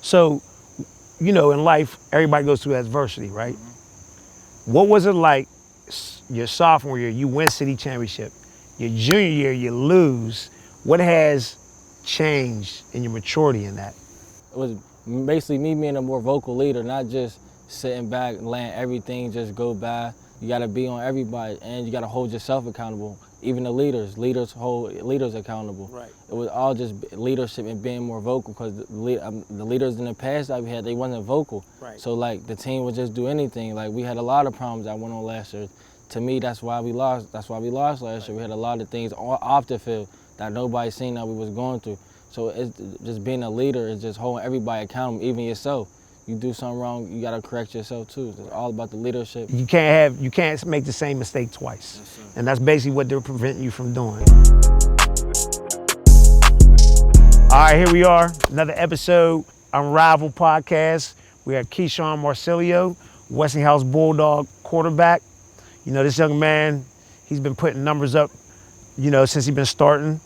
So, you know, in life, everybody goes through adversity, right? What was it like your sophomore year, you win city championship. Your junior year, you lose. What has changed in your maturity in that? It was basically me being a more vocal leader, not just sitting back and letting everything just go by. You gotta be on everybody, and you gotta hold yourself accountable. Even the leaders hold leaders accountable. Right. It was all just leadership and being more vocal, because the leaders in the past that we had, they wasn't vocal. Right. So like the team would just do anything. Like we had a lot of problems that went on last year. To me, that's why we lost. That's why we lost last year. We had a lot of things off the field that nobody seen that we was going through. So it's just being a leader is just holding everybody accountable, even yourself. You do something wrong, you gotta correct yourself too. It's all about the leadership. You can't make the same mistake twice. Yes, and that's basically what they're preventing you from doing. All right, here we are, another episode, Unrivaled podcast. We have Keyshawn Morsillo, Westinghouse Bulldog quarterback. You know, this young man, he's been putting numbers up, you know, since he's been starting.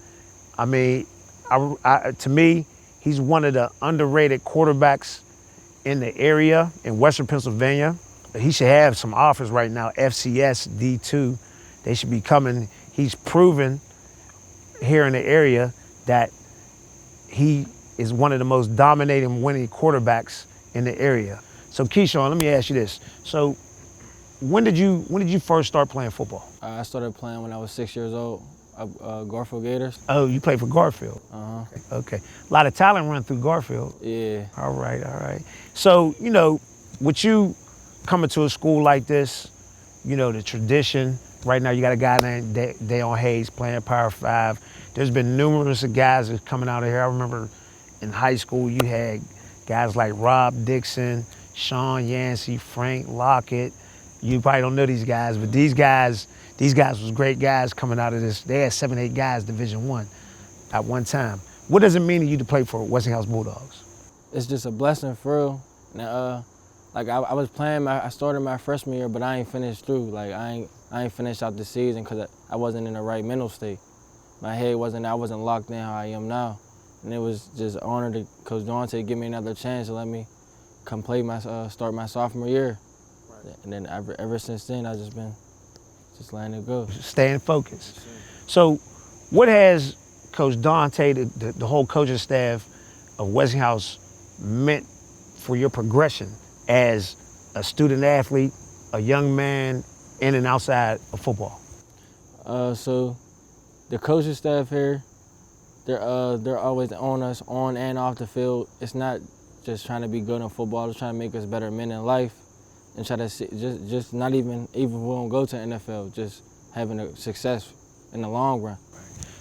I mean, to me, he's one of the underrated quarterbacks in the area in Western Pennsylvania. He should have some offers right now, FCS, D2. They should be coming. He's proven here in the area that he is one of the most dominating winning quarterbacks in the area. So Keyshawn, let me ask you this. So when did you first start playing football? I started playing when I was 6 years old, Garfield Gators. Oh, you played for Garfield. Okay. A lot of talent run through Garfield. Yeah. All right. So, you know, with you coming to a school like this, you know, the tradition, right now you got a guy named Dayon Hayes playing Power 5. There's been numerous of guys that's coming out of here. I remember in high school you had guys like Rob Dixon, Sean Yancey, Frank Lockett. You probably don't know these guys, but these guys was great guys coming out of this. They had 7, 8 guys Division I at one time. What does it mean to you to play for Westinghouse Bulldogs? It's just a blessing for real. Now, like I was playing, I started my freshman year, but I ain't finished through. Like I ain't finished out the season because I wasn't in the right mental state. My head I wasn't locked in how I am now. And it was just an honor to Coach Dante give me another chance to let me come play start my sophomore year. Right. And then ever since then, I've just been letting it go. Staying focused. So what has Coach Dante, the whole coaching staff of Westinghouse meant for your progression as a student athlete, a young man in and outside of football? So the coaching staff here, they're always on us, on and off the field. It's not just trying to be good in football, it's trying to make us better men in life and try to just not even if we don't go to NFL, just having a success in the long run.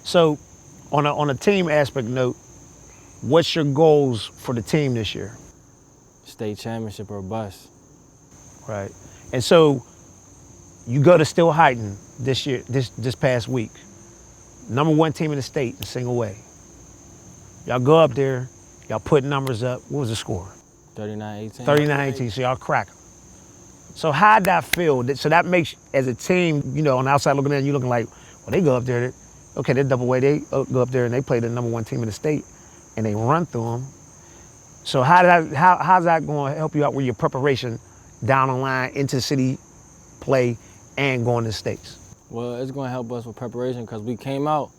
So on a team aspect note, what's your goals for the team this year? State championship or bust. Right. And so you go to Still Heighton this year, this past week. #1 team in the state in single way. Y'all go up there, y'all put numbers up. What was the score? 39-18. 39-18, so y'all crack them. So how'd that feel? So that makes, as a team, you know, on the outside looking in, you looking like, well, they go up there, okay, they're double way, they go up there and they play the #1 team in the state and they run through them. So how's that going to help you out with your preparation down the line into city play and going to states? Well, it's going to help us with preparation because we came out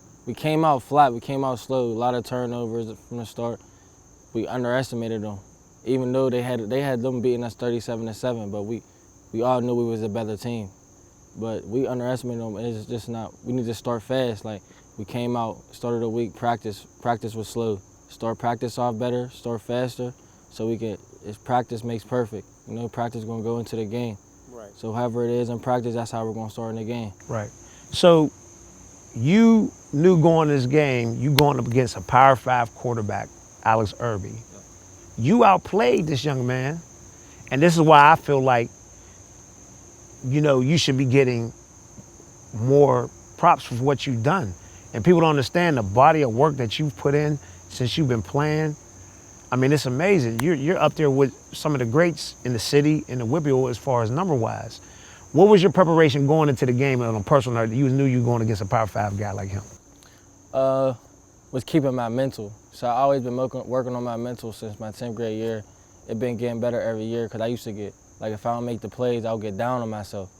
flat, we came out slow, a lot of turnovers from the start. We underestimated them, even though they had them beating us 37-7, but we all knew we was a better team. But we underestimated them, and it's just not, we need to start fast. Like, we came out, started the week, practice was slow. Start practice off better, start faster, so we can, practice makes perfect. You know, practice is going to go into the game. Right. So however it is in practice, that's how we're going to start in the game. Right. So you knew going this game, you going up against a Power 5 quarterback, Alex Irby. Yeah. You outplayed this young man, and this is why I feel like, you know, you should be getting more props for what you've done. And people don't understand the body of work that you've put in since you've been playing. I mean, it's amazing. You're up there with some of the greats in the city, in the Whippeal, as far as number-wise. What was your preparation going into the game on a personal note? You knew you were going against a Power 5 guy like him? was keeping my mental. So I always been working on my mental since my 10th grade year. It been getting better every year because I used to get, like if I don't make the plays, I'll get down on myself.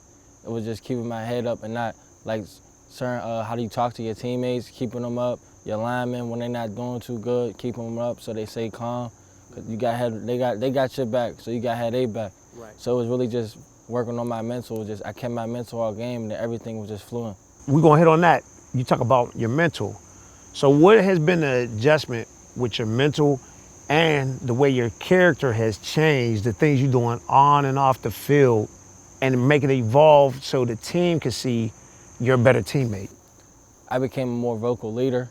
It was just keeping my head up and not like certain, how do you talk to your teammates, keeping them up, your linemen when they're not doing too good, keeping them up so they stay calm. Cause you they got your back, so you got to have their back. Right. So it was really just working on my mental. I kept my mental all game and everything was just fluent. We're gonna hit on that. You talk about your mental. So what has been the adjustment with your mental and the way your character has changed, the things you're doing on and off the field, and make it evolve so the team can see you're a better teammate? I became a more vocal leader.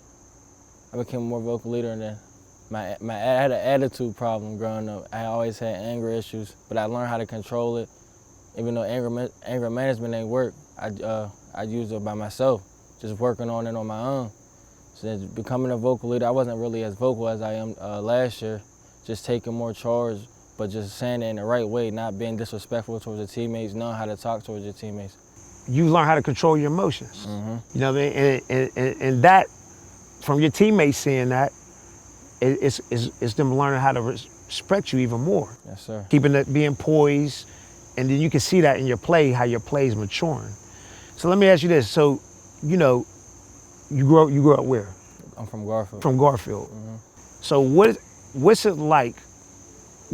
And then I had an attitude problem growing up. I always had anger issues, but I learned how to control it. Even though anger management ain't work, I used it by myself, just working on it on my own. So becoming a vocal leader, I wasn't really as vocal as I am last year, just taking more charge, but just saying it in the right way, not being disrespectful towards your teammates, knowing how to talk towards your teammates. You learn how to control your emotions. Mm-hmm. You know what I mean? And that, from your teammates seeing that, it's them learning how to respect you even more. Yes, sir. Being poised, and then you can see that in your play, how your play is maturing. So let me ask you this. So, you know, you grew up where? I'm from Garfield. From Garfield. Mm-hmm. So what's it like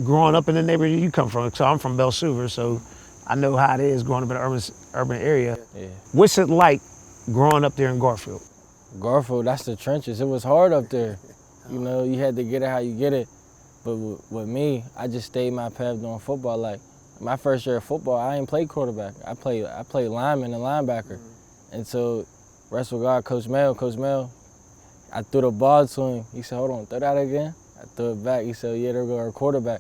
growing up in the neighborhood you come from? So I'm from Belsuver, so I know how it is growing up in an urban area. Yeah. What's it like growing up there in Garfield? Garfield, that's the trenches. It was hard up there. You know, you had to get it how you get it. But with me, I just stayed my path doing football. Like my first year of football, I ain't played quarterback. I played lineman and linebacker. Mm-hmm. And so, rest with God, Coach Mel, I threw the ball to him. He said, hold on, throw that again? I threw it back. He said, yeah, there go our quarterback.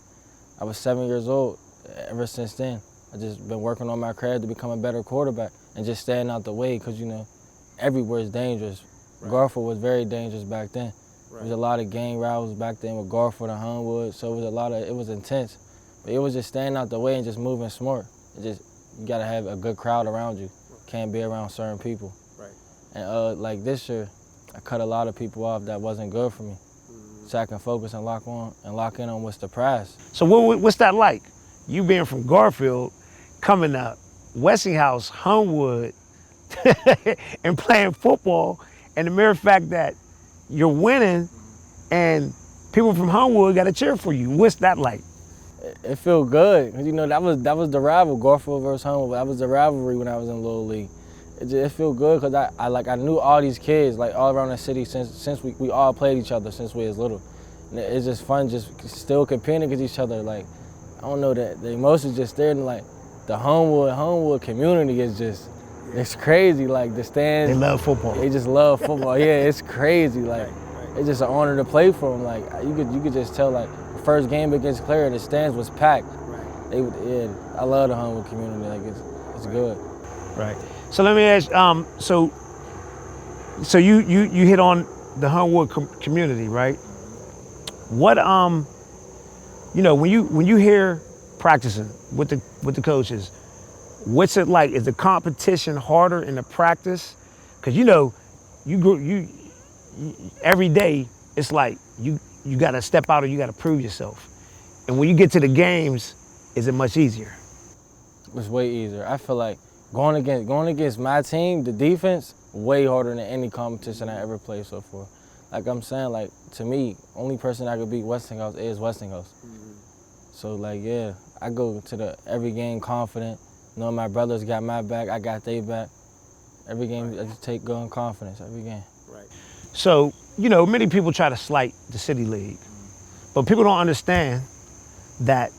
I was 7 years old. Ever since then, I just been working on my craft to become a better quarterback and just staying out the way because, you know, everywhere is dangerous. Right. Garfield was very dangerous back then. Right. There was a lot of gang rivals back then with Garfield and Homewood, so it was intense. But it was just staying out the way and just moving smart. You gotta have a good crowd around you. Can't be around certain people. Right. And like this year, I cut a lot of people off that wasn't good for me. Mm-hmm. So I can focus and lock in on what's the prize. So what's that like? You being from Garfield, coming up, Westinghouse, Homewood, and playing football, and the mere fact that you're winning and people from Homewood got to cheer for you. What's that like? It feel good, cause you know that was the rival, Garfield versus Homewood. That was the rivalry when I was in Little League. It feel good cause I knew all these kids like all around the city since we all played each other since we was little. And it's just fun just still competing against each other. Like I don't know, that the emotions just there, and like the Homewood community is just, it's crazy. Like the stands, they love football. They just love football. Yeah, it's crazy. Like it's just an honor to play for them. Like you could just tell, like the first game against Clare, the stands was packed. Right. I love the Homewood community. Like it's good. Right. So let me ask. So you hit on the Homewood community, right? What you know, when you hear practicing with the coaches, what's it like? Is the competition harder in the practice? Because you know, you every day it's like you got to step out or you got to prove yourself. And when you get to the games, is it much easier? It's way easier. I feel like going against my team, the defense, way harder than any competition I ever played so far. Like I'm saying, like to me, only person I could beat Westinghouse is Westinghouse. Mm-hmm. So like, yeah, I go to every game confident, knowing my brothers got my back, I got their back. Every game, I just go in confidence, every game. Right. So, you know, many people try to slight the City League, but people don't understand that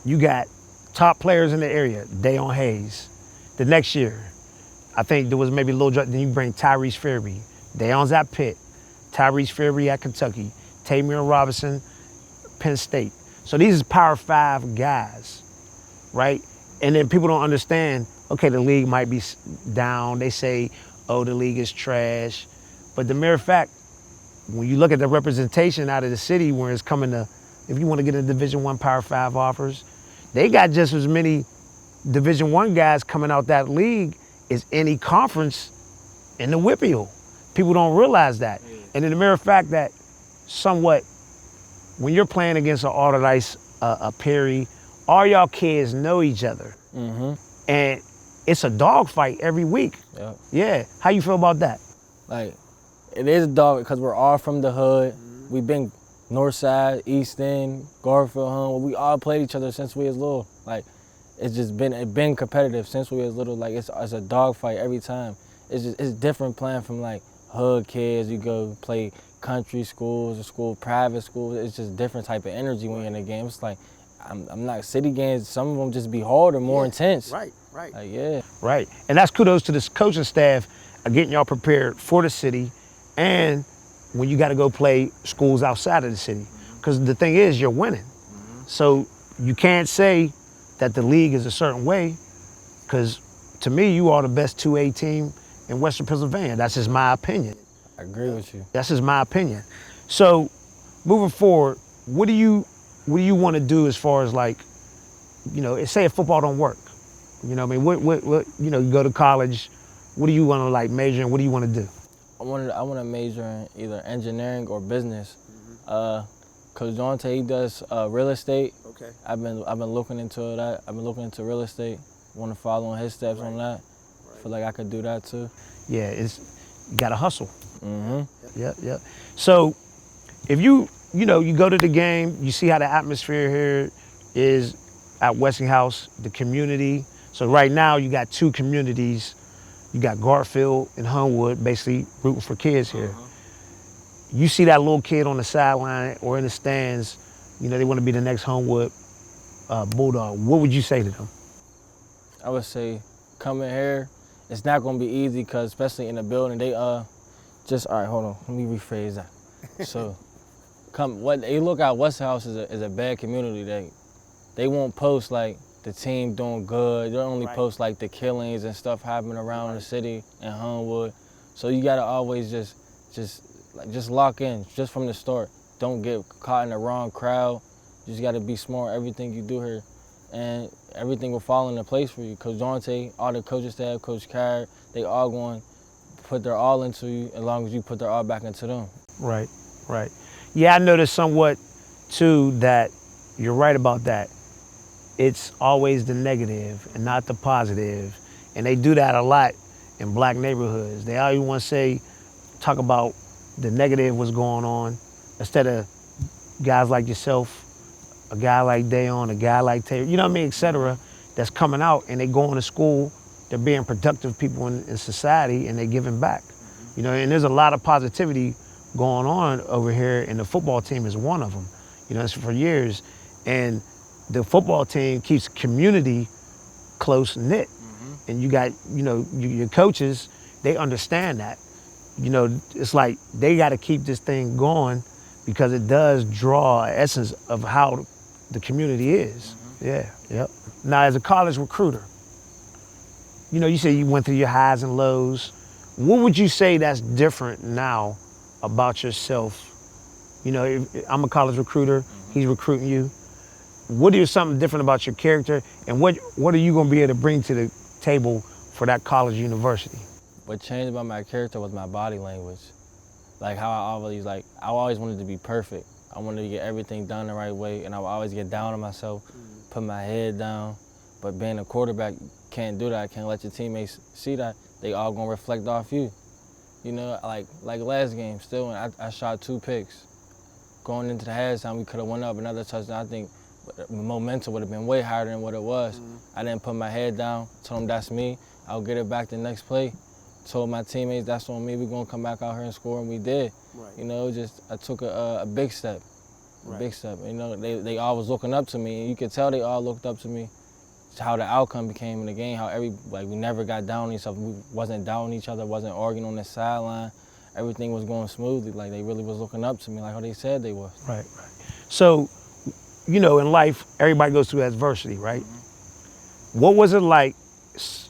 you got top players in the area, Dayon Hayes. The next year, I think there was maybe a little drop, then you bring Tyrese Fairby. Dayon's at Pitt, Tyrese Fairby at Kentucky, Tamir Robinson, Penn State. So these are Power 5 guys, right? And then people don't understand, okay, the league might be down. They say, oh, the league is trash. But the mere fact, when you look at the representation out of the city where it's coming to, if you want to get into Division I Power 5 offers, they got just as many Division I guys coming out that league as any conference in the WPIAL. People don't realize that. And in the mere fact that somewhat, when you're playing against an Alderdice, a Perry, all y'all kids know each other. Mm-hmm. And it's a dogfight every week. Yep. Yeah. How you feel about that? Like, it is a dog because we're all from the hood. We've been North Side, East End, Garfield, Homewood. We all played each other since we was little. Like, it's been competitive since we was little. Like, it's a dogfight every time. It's different playing from like hood kids. You go play country schools or private schools. It's just different type of energy when you're in the game. It's like, I'm not city games. Some of them just be harder, more intense. Right. Like, yeah. Right. And that's kudos to this coaching staff getting y'all prepared for the city and when you got to go play schools outside of the city. Because the thing is, you're winning. So you can't say that the league is a certain way because to me, you are the best 2A team in Western Pennsylvania. That's just my opinion. I agree with you. That's just my opinion. So moving forward, what do you want to do as far as like, say if football don't work? You know what I mean? What you go to college, what do you want to like major in? What do you want to do? I want to major in either engineering or business. Coach Dante, he does real estate. Okay. I've been looking into that. I've been looking into real estate. Want to follow in his steps on that. Feel like I could do that too. Yeah, you got to hustle. Mm-hmm. Yep. So if you go to the game, you see how the atmosphere here is at Westinghouse, the community. So right now you got two communities. You got Garfield and Homewood basically rooting for kids here. You see that little kid on the sideline or in the stands, they want to be the next Homewood Bulldog. What would you say to them? I would say coming here, it's not going to be easy because especially in the building, they all right, hold on, let me rephrase that. So what they look at Westinghouse is a bad community. They won't post like the team doing good. They'll only post like the killings and stuff happening around the city and Homewood. So you gotta always just lock in just from the start. Don't get caught in the wrong crowd. You just gotta be smart everything you do here, and everything will fall into place for you. Coach Dante, all the coaching staff, Coach Carr, they all going to put their all into you as long as you put their all back into them. Right. Yeah, I noticed somewhat too that you're right about that. It's always the negative and not the positive. And they do that a lot in black neighborhoods. They always want to talk about the negative, what's going on, instead of guys like yourself, a guy like Dayon, a guy like Taylor, you know what I mean, et cetera, that's coming out and they going to school, they're being productive people in society and they're giving back. And there's a lot of positivity going on over here and the football team is one of them. It's for years. And the football team keeps community close knit. And you got, your coaches, they understand that. It's like they got to keep this thing going because it does draw an essence of how the community is. Yeah, yep. Now, as a college recruiter, you say you went through your highs and lows. What would you say that's different now about yourself? If I'm a college recruiter, he's recruiting you. What is something different about your character, and what are you going to be able to bring to the table for that college university? What changed about my character was my body language. Like how I always wanted to be perfect. I wanted to get everything done the right way, and I would always get down on myself, put my head down. But being a quarterback, you can't do that. I can't let your teammates see that. They all gonna reflect off you. Like last game, still when I shot 2 picks. Going into the halftime, we could have won up another touchdown. I think the momentum would have been way higher than what it was. I didn't put my head down, told them that's me. I'll get it back the next play. Told my teammates that's on me, we're gonna come back out here and score, and we did. I took a big step, big step. They all was looking up to me, and you could tell they all looked up to me. It's how the outcome became in the game, how we never got down on each other. We wasn't down on each other, wasn't arguing on the sideline. Everything was going smoothly, like they really was looking up to me, like how they said they was. Right. So, in life, everybody goes through adversity, right? What was it like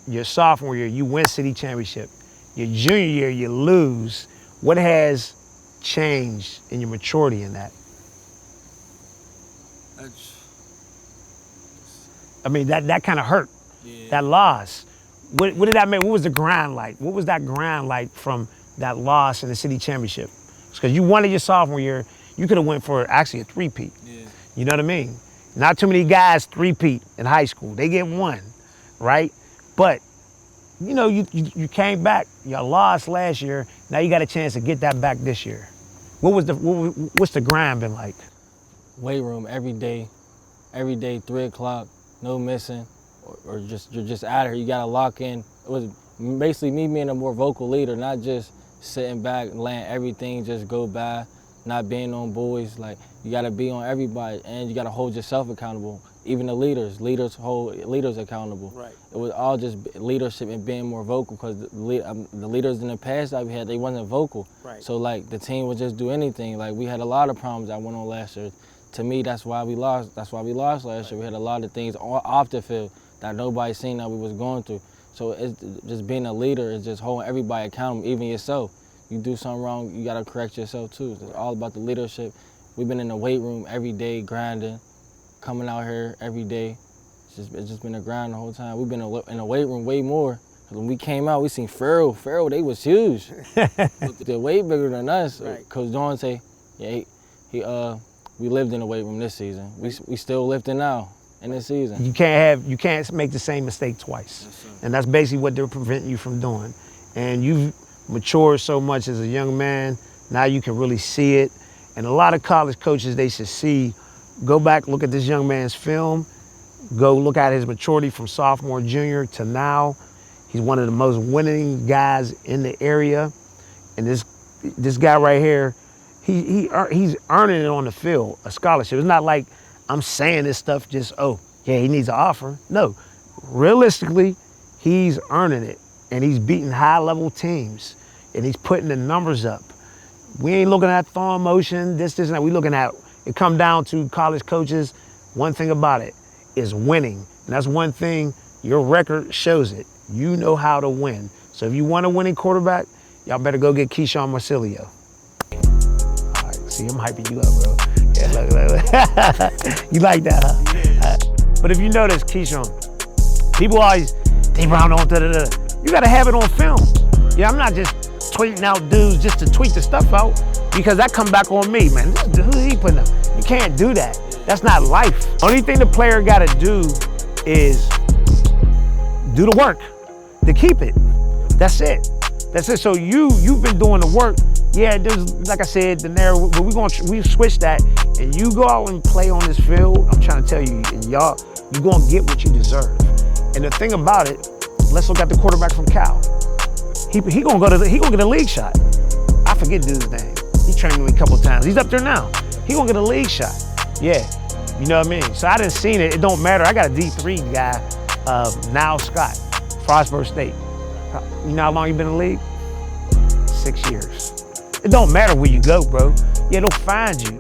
your sophomore year, you win city championship? Your junior year, you lose. What has changed in your maturity in that? I mean, that kind of hurt, that loss. What did that mean? What was the grind like? What was that grind like from that loss in the city championship? Because you wanted your sophomore year, you could have went for actually a three-peat. Yeah. You know what I mean? Not too many guys three-peat in high school. They get one, right? But, you know, you came back, you lost last year, now you got a chance to get that back this year. What's the grind been like? Weight room every day, 3 o'clock, no missing, or you're just out of here. You gotta lock in. It was basically me being a more vocal leader, not just sitting back and letting everything just go by, not being on boys. Like, you gotta be on everybody, and you gotta hold yourself accountable. Even the leaders hold leaders accountable. Right. It was all just leadership and being more vocal, because the leaders in the past that we had, they wasn't vocal. Right. So like the team would just do anything. Like, we had a lot of problems that went on last year. To me, that's why we lost. That's why we lost last year. We had a lot of things off the field that nobody seen that we was going through. So it's just being a leader is just holding everybody accountable, even yourself. You do something wrong, you gotta correct yourself too. It's all about the leadership. We've been in the weight room every day, grinding, coming out here every day. It's just been a grind the whole time. We've been in the weight room way more. When we came out, we seen Farrell, they was huge. They're way bigger than us. Right. Coach Dawn say, yeah, we lived in the weight room this season. We still lifting now in this season. You can't make the same mistake twice. Yes, sir. And that's basically what they're preventing you from doing. And you've matured so much as a young man, now you can really see it. And a lot of college coaches, they should see, go back, look at this young man's film, go look at his maturity from sophomore, junior to now. He's one of the most winning guys in the area. And this guy right here, he's earning it on the field, a scholarship. It's not like I'm saying this stuff just, oh, yeah, he needs an offer. No, realistically, he's earning it, and he's beating high-level teams, and he's putting the numbers up. We ain't looking at throwing motion, this, and that. We looking at, it come down to college coaches, one thing about it is winning. And that's one thing, your record shows it. You know how to win. So if you want a winning quarterback, y'all better go get Keyshawn Morsillo. All right, see, I'm hyping you up, bro. Yeah, look. You like that, huh? But if you notice, Keyshawn, people always, they round on, da-da-da. You gotta have it on film. Yeah, I'm not just tweeting out dudes just to tweet the stuff out, because that come back on me, man. Who's he putting up? You can't do that. That's not life. Only thing the player gotta do is do the work to keep it. That's it. That's it. So you've been doing the work. Yeah, there's, like I said, the narrative, but we switch that, and you go out and play on this field. I'm trying to tell you, and y'all, you're gonna get what you deserve. And the thing about it, let's look at the quarterback from Cal. He gonna get a league shot. I forget dude's name. He trained me a couple times. He's up there now. He gonna get a league shot. Yeah, you know what I mean? So I didn't seen it. It don't matter. I got a D3 guy, Now Scott, Frostburg State. You know how long you been in the league? 6 years. It don't matter where you go, bro. Yeah, they'll find you.